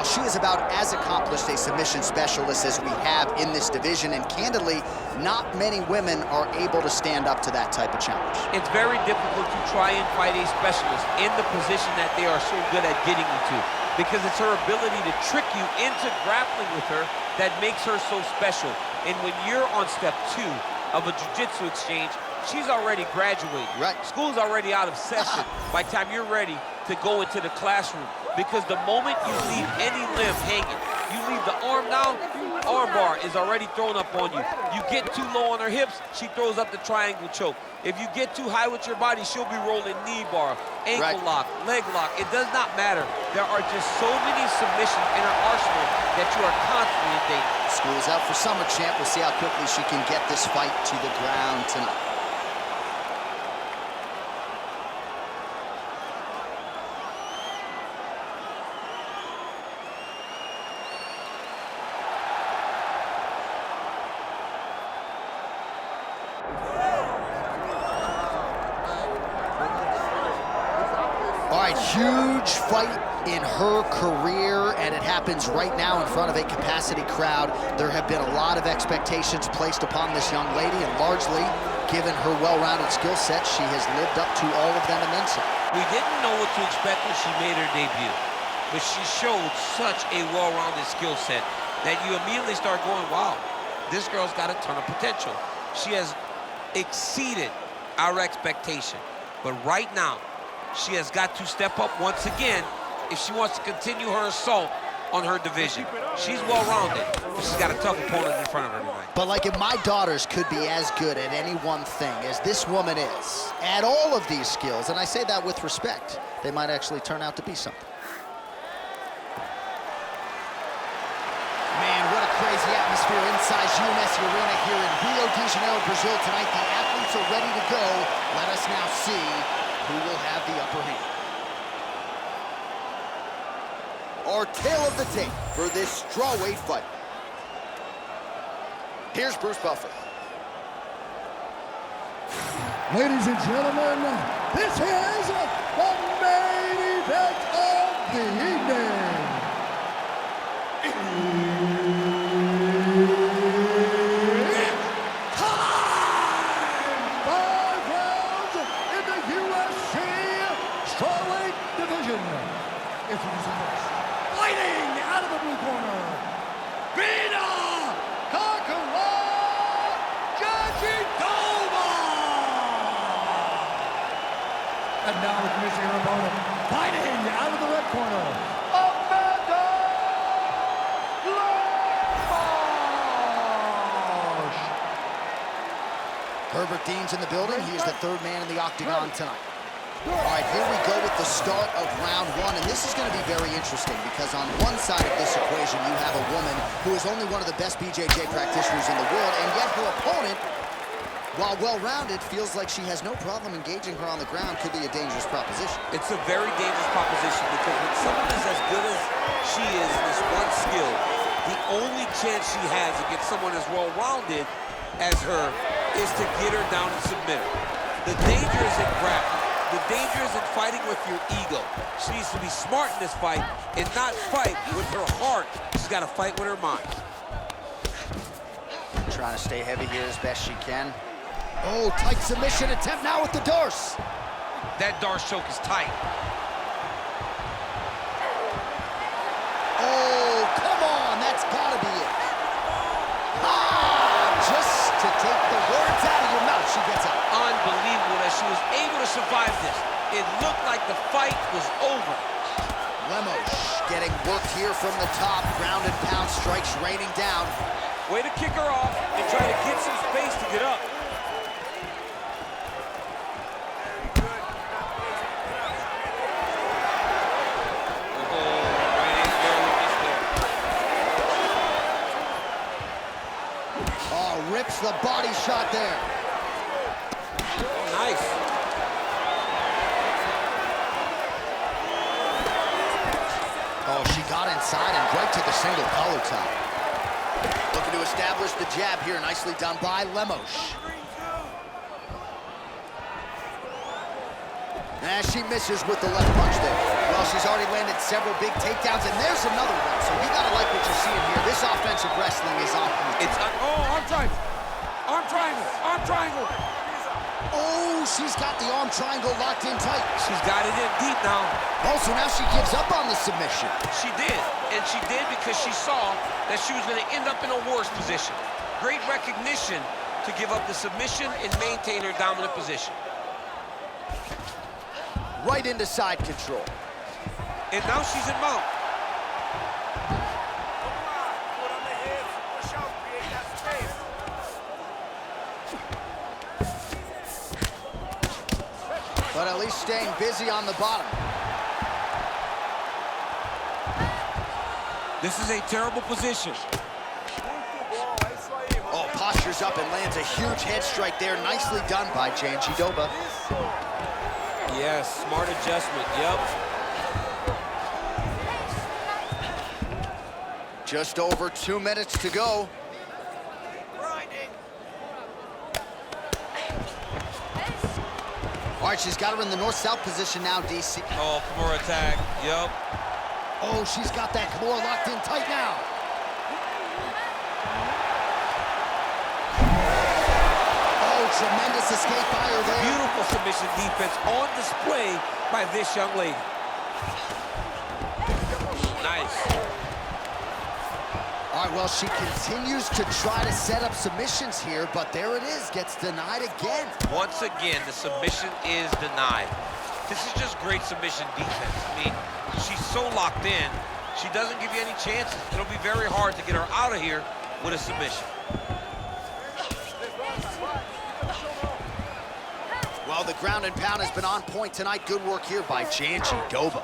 Well, she is about as accomplished a submission specialist as we have in this division, and candidly, not many women are able to stand up to that type of challenge. It's very difficult to try and fight a specialist in the position that they are so good at getting you to, because it's her ability to trick you into grappling with her that makes her so special. And when you're on step 2 of a jiu-jitsu exchange, she's already graduated. Right. School's already out of session by the time you're ready to go into the classroom. Because the moment you leave any limb hanging, you leave the arm down, arm bar is already thrown up on you. You get too low on her hips, she throws up the triangle choke. If you get too high with your body, she'll be rolling knee bar, ankle lock, leg lock. It does not matter. There are just so many submissions in her arsenal that you are constantly in danger. School's out for summer champ. We'll see how quickly she can get this fight to the ground tonight. All right, huge fight in her career, and it happens right now in front of a capacity crowd. There have been a lot of expectations placed upon this young lady, and largely, given her well-rounded skill set, she has lived up to all of them and then some. We didn't know what to expect when she made her debut, but she showed such a well-rounded skill set that you immediately start going, wow, this girl's got a ton of potential. She has exceeded our expectation, but right now, she has got to step up once again if she wants to continue her assault on her division. She's well-rounded, but she's got a tough opponent in front of her tonight. But like, if my daughters could be as good at any one thing as this woman is, at all of these skills, and I say that with respect, they might actually turn out to be something. Man, what a crazy atmosphere inside UMS Arena here in Rio de Janeiro, Brazil tonight. The athletes are ready to go. Let us now see who will have the upper hand. Our tale of the tape for this strawweight fight. Here's Bruce Buffer. Ladies and gentlemen, this is the main event of the evening. Introducing first, fighting out of the blue corner, Virna Jandiroba! And now introducing her opponent, fighting out of the red corner, Lemos! Herbert Dean's in the building. He is the third man in the octagon tonight. All right, here we go with the start of round 1, and this is going to be very interesting because on one side of this equation, you have a woman who is only one of the best BJJ practitioners in the world, and yet her opponent, while well-rounded, feels like she has no problem engaging her on the ground. Could be a dangerous proposition. It's a very dangerous proposition because when someone is as good as she is in this one skill, the only chance she has against someone as well-rounded as her is to get her down and submit her. The danger is in grappling. The danger is in fighting with your ego. She needs to be smart in this fight and not fight with her heart. She's got to fight with her mind. Trying to stay heavy here as best she can. Oh, tight submission attempt now with the Darce. That Darce choke is tight. Oh, come on, that's gotta be it. Ah, just to take the words out of your mouth, she gets up. Unbelievable that she was able to survive this. It looked like the fight was over. Lemos getting worked here from the top. Ground and pound strikes raining down. Way to kick her off and try to get some space to get up. Oh, rips the body shot there. Nice. Oh, she got inside and right to the single collar tie. Looking to establish the jab here. Nicely done by Lemos. And she misses with the left punch there. Well, she's already landed several big takedowns, and there's another one. So you gotta like what you're seeing here. This offensive wrestling is on point. Oh, arm triangle. Arm triangle. Arm triangle. Oh, she's got the arm triangle locked in tight. She's got it in deep now. Oh, so now she gives up on the submission. She did, and she did because she saw that she was going to end up in a worse position. Great recognition to give up the submission and maintain her dominant position. Right into side control. And now she's in mount. But at least staying busy on the bottom. This is a terrible position. Oh, postures up and lands a huge head strike there. Nicely done by Jandiroba. Yes, smart adjustment, yep. Just over 2 minutes to go. All right, she's got her in the north-south position now, DC. Oh, Kimura attack, yep. Oh, she's got that Kimura locked in tight now. Oh, tremendous escape by her there. Beautiful submission defense on display by this young lady. Nice. All right, well, she continues to try to set up submissions here, but there it is, gets denied again. Once again, the submission is denied. This is just great submission defense. I mean, she's so locked in, she doesn't give you any chances. It'll be very hard to get her out of here with a submission. Well, the ground and pound has been on point tonight. Good work here by Jandiroba.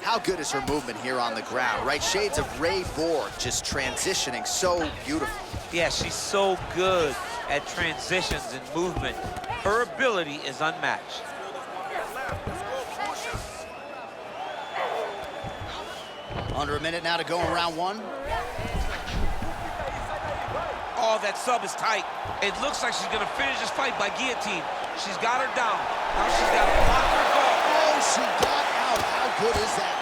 How good is her movement here on the ground, right? Shades of Ray Borg, just transitioning so beautiful. Yeah, she's so good at transitions and movement. Her ability is unmatched. Under a minute now to go in round one. Oh, that sub is tight. It looks like she's gonna finish this fight by guillotine. She's got her down. Now she's got to block her guard. Oh, she got out. How good is that?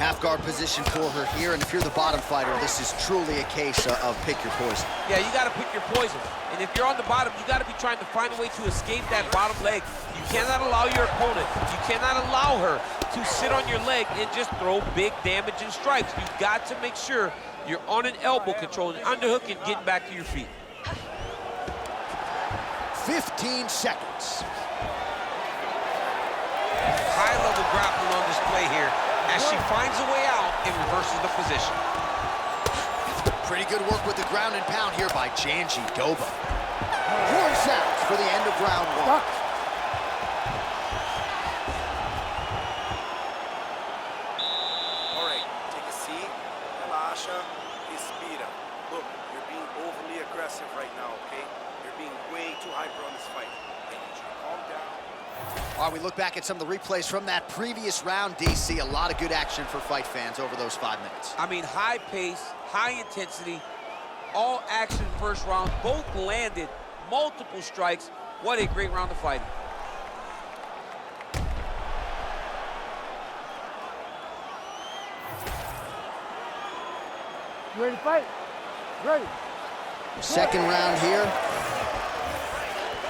Half guard position for her here, and if you're the bottom fighter, this is truly a case of pick your poison. Yeah, you got to pick your poison. And if you're on the bottom, you got to be trying to find a way to escape that bottom leg. You cannot allow your opponent, you cannot allow her to sit on your leg and just throw big damaging strikes. You've got to make sure you're on an elbow control, an underhook, and getting back to your feet. 15 seconds. High-level grappling on display here as she finds a way out and reverses the position. Pretty good work with the ground and pound here by Jandiroba. Horn sounds for the end of round one. All right, take a seat, relaxa, respira. Look, you're being overly aggressive right now, okay? You're being way too hyper on this fight. I need you to calm down. All right, we look back at some of the replays from that previous round, DC. A lot of good action for fight fans over those 5 minutes. I mean, high pace, high intensity, all action first round. Both landed multiple strikes. What a great round of fighting. You ready to fight? Ready. Second round here.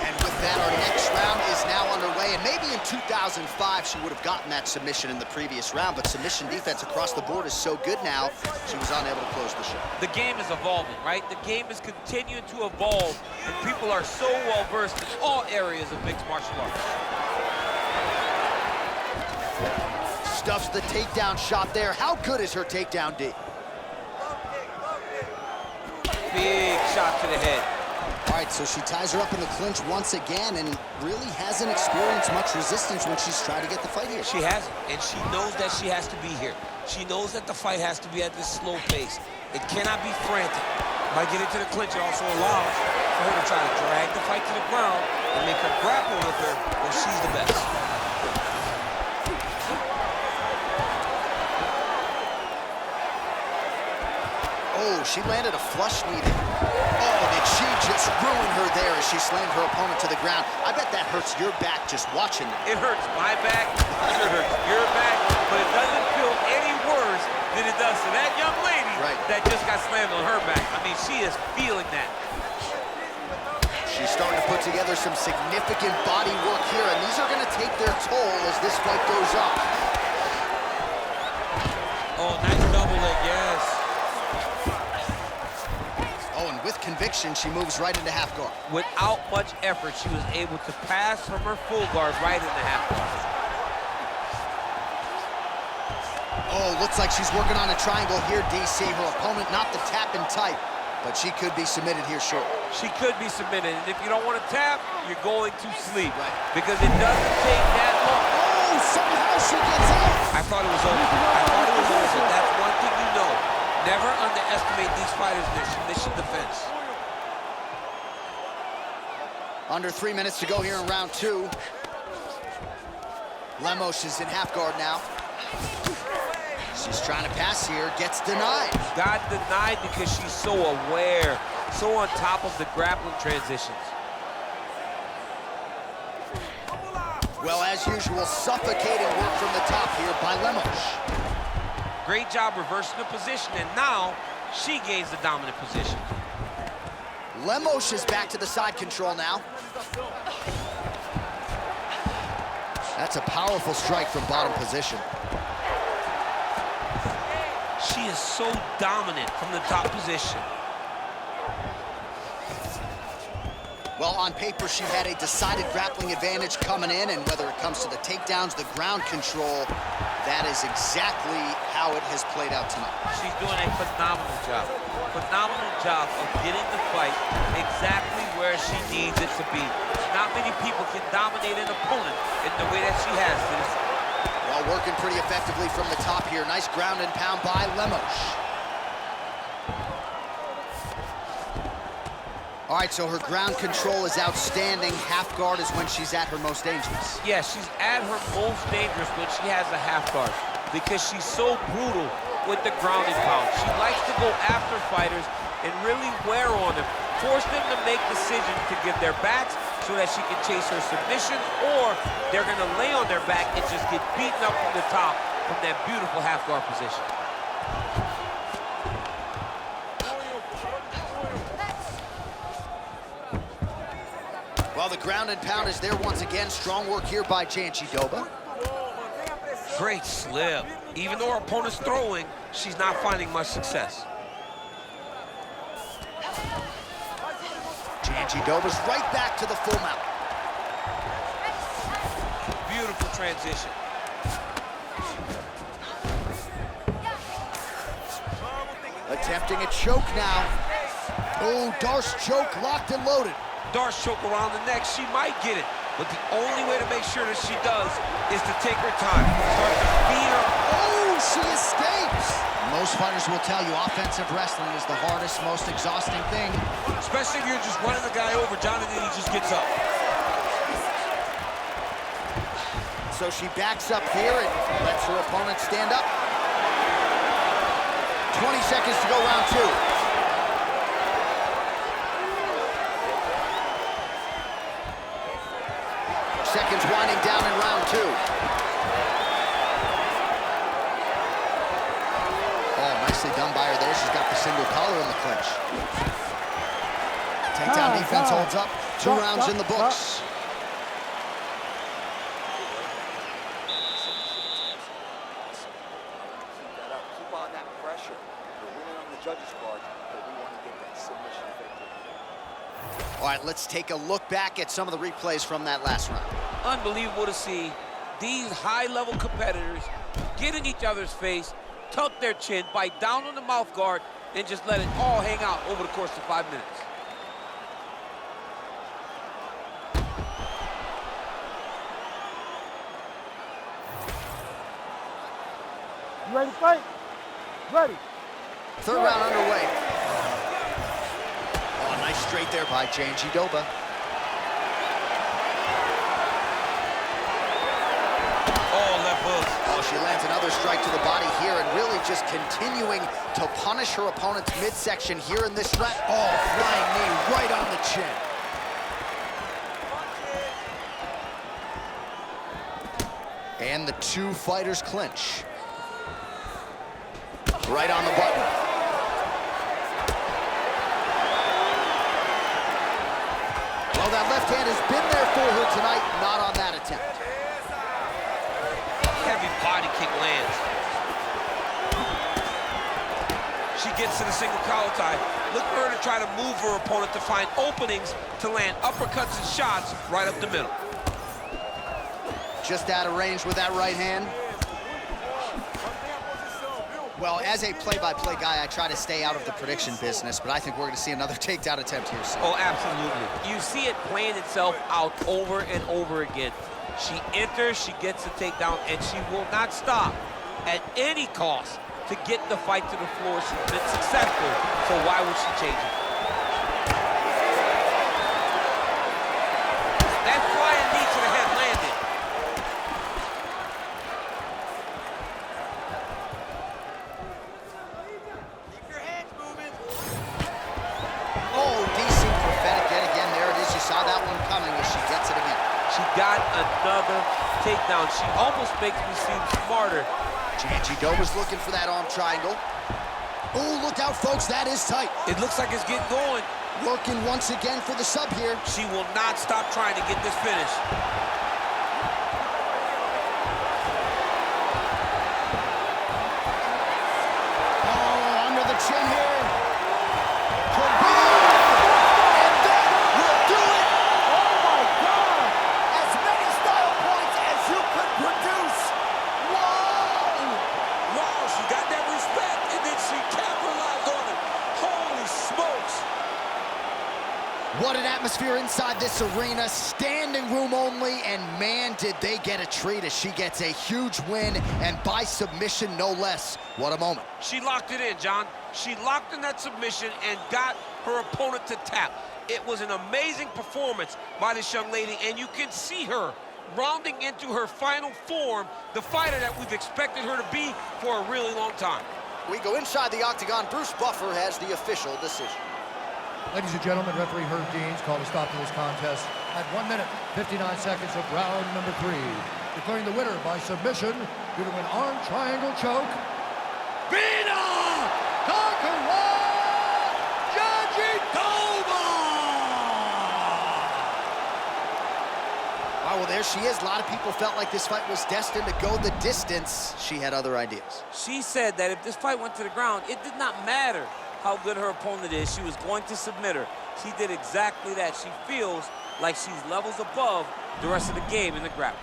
And with that, our next round is now underway. And maybe in 2005, she would have gotten that submission in the previous round, but submission defense across the board is so good now, she was unable to close the show. The game is evolving, right? The game is continuing to evolve, and people are so well-versed in all areas of mixed martial arts. Stuffs the takedown shot there. How good is her takedown, D? Big shot to the head. All right, so she ties her up in the clinch once again and really hasn't experienced much resistance when she's tried to get the fight here. She hasn't, and she knows that she has to be here. She knows that the fight has to be at this slow pace. It cannot be frantic. By getting to the clinch, it also allows for her to try to drag the fight to the ground and make her grapple with her where she's the best. Oh, she landed a flush knee there. Oh, did she just ruin her there as she slammed her opponent to the ground? I bet that hurts your back just watching that. It hurts my back, it hurts your back, but it doesn't feel any worse than it does to that young lady that just got slammed on her back. I mean, she is feeling that. She's starting to put together some significant body work here, and these are going to take their toll as this fight goes on. Oh, nice double leg, yes. Oh, and with conviction, she moves right into half guard. Without much effort, she was able to pass from her full guard right into half guard. Oh, looks like she's working on a triangle here, DC. Her opponent not the tap and type, but she could be submitted here shortly. She could be submitted, and if you don't want to tap, you're going to sleep. Because it doesn't take that long. Oh, somehow she gets out. I thought it was over. I thought it was over. That's one thing you know. Never underestimate these fighters in their submission defense. Under 3 minutes to go here in round 2. Lemos is in half guard now. She's trying to pass here, gets denied. Got denied because she's so aware, so on top of the grappling transitions. Well, as usual, suffocating work from the top here by Lemos. Great job reversing the position, and now she gains the dominant position. Lemos is back to the side control now. That's a powerful strike from bottom position. She is so dominant from the top position. Well, on paper, she had a decided grappling advantage coming in, and whether it comes to the takedowns, the ground control, that is exactly how it has played out tonight. She's doing a phenomenal job. Phenomenal job of getting the fight exactly where she needs it to be. Not many people can dominate an opponent in the way that she has this. Well, working pretty effectively from the top here. Nice ground and pound by Lemos. All right, so her ground control is outstanding. Half guard is when she's at her most dangerous. Yeah, she's at her most dangerous when she has a half guard because she's so brutal with the ground and pound. She likes to go after fighters and really wear on them, force them to make decisions to give their backs so that she can chase her submissions, or they're gonna lay on their back and just get beaten up from the top from that beautiful half guard position. Well, the ground and pound is there once again. Strong work here by Jandiroba. Great slip. Even though her opponent's throwing, she's not finding much success. Jandiroba's right back to the full mount. Beautiful transition. Attempting a choke now. Oh, Darce choke locked and loaded. Darce choke around the neck, she might get it, but the only way to make sure that she does is to take her time. Start to beat her. Oh, she escapes. Most fighters will tell you offensive wrestling is the hardest, most exhausting thing. Especially if you're just running the guy over, John, and then he just gets up. So she backs up here and lets her opponent stand up. 20 seconds to go, round 2. Seconds winding down in round 2. Oh, nicely done by her there. She's got the single collar in the clinch. Takedown defense holds up. 2 rounds in the books. Keep on that pressure. We're winning on the judges' part, but we want to get that submission victory. All right, let's take a look back at some of the replays from that last round. Unbelievable to see these high-level competitors get in each other's face, tuck their chin, bite down on the mouth guard, and just let it all hang out over the course of 5 minutes. You ready to fight? Ready. 3rd round underway. Oh, nice straight there by Jandiroba. She lands another strike to the body here and really just continuing to punish her opponent's midsection here in this round. Oh, flying knee right on the chin. And the two fighters clinch. Right on the button. Well, that left hand has been there for her tonight, not on that attempt. Heavy body kick lands. She gets to the single collar tie. Look for her to try to move her opponent to find openings to land uppercuts and shots right up the middle. Just out of range with that right hand. Well, as a play-by-play guy, I try to stay out of the prediction business, but I think we're going to see another takedown attempt here soon. Oh, absolutely. You see it playing itself out over and over again. She enters, she gets the takedown, and she will not stop at any cost to get the fight to the floor. She's been successful, so why would she change it? That flying knee to the head landed. Keep your hands moving. Oh, decent prophetic yet again. There it is. You saw that one coming as she gets it again. She got another takedown. She almost makes me seem smarter. Jandiroba's looking for that arm triangle. Oh, look out, folks. That is tight. It looks like it's getting going. Working once again for the sub here. She will not stop trying to get this finish. Oh, under the chin here. Could be the and that will do it. Oh, my God. As many style points as you could produce. Whoa. Wow, she got that respect, and then she capitalized on it. Holy smokes. What an atmosphere inside this arena. Standing room only, and man, did they get a treat as she gets a huge win, and by submission, no less. What a moment. She locked it in, John. She locked in that submission and got her opponent to tap. It was an amazing performance by this young lady, and you can see her rounding into her final form, the fighter that we've expected her to be for a really long time. We go inside the octagon. Bruce Buffer has the official decision. Ladies and gentlemen, referee Herb Deans called a stop to this contest at 1 minute, 59 seconds of round number 3. Declaring the winner by submission due to an arm triangle choke, Virna Jandiroba! Wow, well, there she is. A lot of people felt like this fight was destined to go the distance. She had other ideas. She said that if this fight went to the ground, it did not matter how good her opponent is. She was going to submit her. She did exactly that. She feels like she's levels above the rest of the game in the grappling.